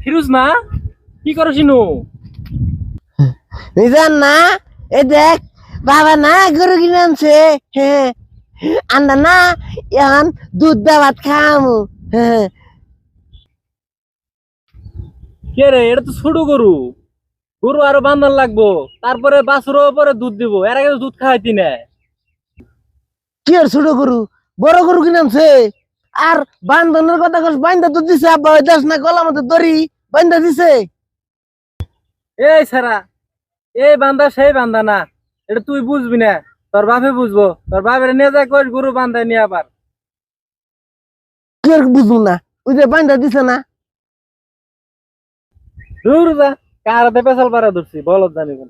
ফিরুজ না কি করো শিনু? জান না এ দেখ বাবা না গরু কিনে আনছে। হ্যাঁ আন্ডা না এখন দুধ দাবাত খামু। হ্যাঁ কে রে, এটা তো ছোট গরু। গরু আরো বান্ধান লাগবো, তারপরে বাছুরও পরে দুধ দিব, এর আগে তো দুধ খাওয়াইতি না। কি আর ছোট গরু বড় গরু কিনে আনছে। আর বান্ধনের কথা কস বাইন্দা তো দিছে আব্বা ওই দেশ না গলা মতো দড়ি বাইন্দা দিছে। এই সারা, এই বান্দা সেই বান্দা না, এটা তুই বুঝবি না, তোর বাপে বুঝবো। তোর বাপের নিয়ে যায় কই গরু বান্ধায় নিয়ে আবার। কি আর বুঝবো না ওই যে বাইন্দা দিছে না। দূর যা, কার হাতে পেছাল পাড়া ধরছি বলত জানি কোন।